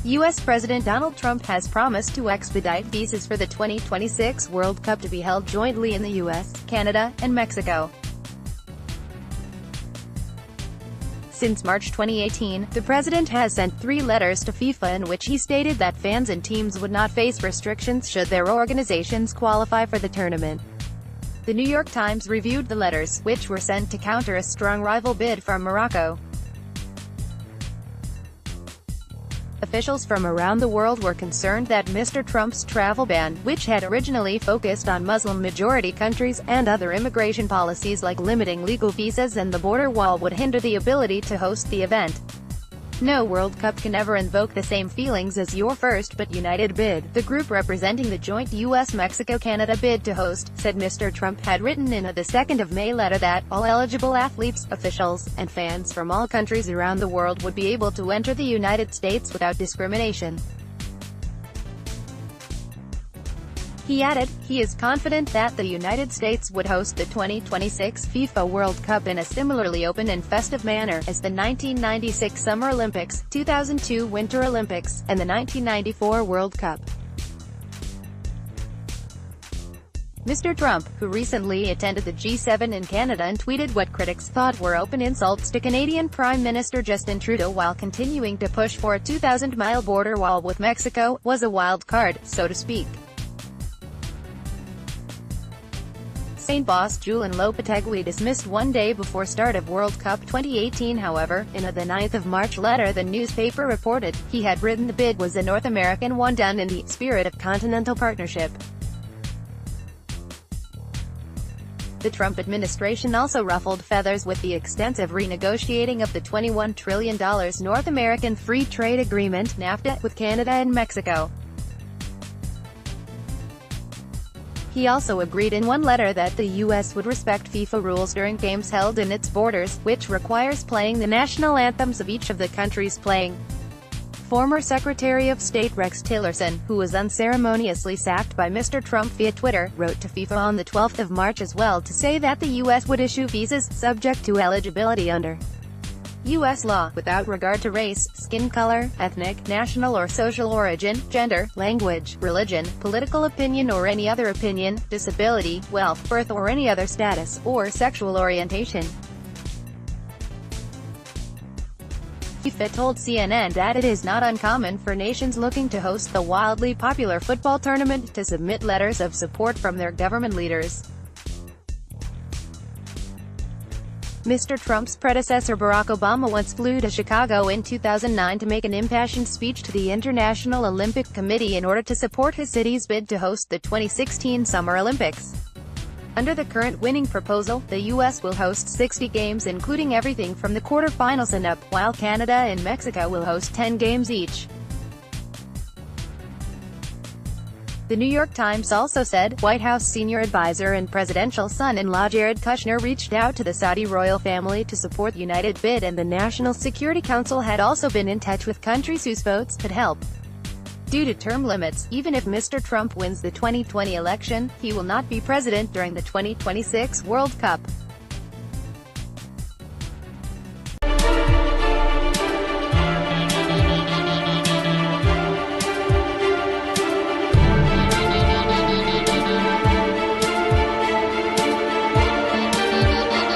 U.S. President Donald Trump has promised to expedite visas for the 2026 World Cup to be held jointly in the U.S., Canada, and Mexico. Since March 2018, the president has sent 3 letters to FIFA in which he stated that fans and teams would not face restrictions should their organizations qualify for the tournament. The New York Times reviewed the letters, which were sent to counter a strong rival bid from Morocco. Officials from around the world were concerned that Mr. Trump's travel ban, which had originally focused on Muslim-majority countries, and other immigration policies like limiting legal visas and the border wall would hinder the ability to host the event. No World Cup can ever invoke the same feelings as your first but united bid, the group representing the joint U.S.-Mexico-Canada bid to host, said Mr. Trump had written in a 2 May letter that all eligible athletes, officials, and fans from all countries around the world would be able to enter the United States without discrimination. He added, he is confident that the United States would host the 2026 FIFA World Cup in a similarly open and festive manner as the 1996 Summer Olympics, 2002 Winter Olympics, and the 1994 World Cup. Mr. Trump, who recently attended the G7 in Canada and tweeted what critics thought were open insults to Canadian Prime Minister Justin Trudeau while continuing to push for a 2,000-mile border wall with Mexico, was a wild card, so to speak. Saint boss Julen Lopetegui dismissed one day before start of World Cup 2018. However, in a 9 March letter the newspaper reported, he had written the bid was a North American one done in the spirit of continental partnership. The Trump administration also ruffled feathers with the extensive renegotiating of the $21 trillion North American Free Trade Agreement, NAFTA, with Canada and Mexico. He also agreed in one letter that the U.S. would respect FIFA rules during games held in its borders, which requires playing the national anthems of each of the countries playing. Former Secretary of State Rex Tillerson, who was unceremoniously sacked by Mr. Trump via Twitter, wrote to FIFA on the 12th of March as well to say that the U.S. would issue visas, subject to eligibility under U.S. law, without regard to race, skin color, ethnic, national or social origin, gender, language, religion, political opinion or any other opinion, disability, wealth, birth or any other status, or sexual orientation. FIFA told CNN that it is not uncommon for nations looking to host the wildly popular football tournament to submit letters of support from their government leaders. Mr. Trump's predecessor Barack Obama once flew to Chicago in 2009 to make an impassioned speech to the International Olympic Committee in order to support his city's bid to host the 2016 Summer Olympics. Under the current winning proposal, the U.S. will host 60 games including everything from the quarterfinals and up, while Canada and Mexico will host 10 games each. The New York Times also said, White House senior advisor and presidential son-in-law Jared Kushner reached out to the Saudi royal family to support the united bid, and the National Security Council had also been in touch with countries whose votes could help. Due to term limits, even if Mr. Trump wins the 2020 election, he will not be president during the 2026 World Cup.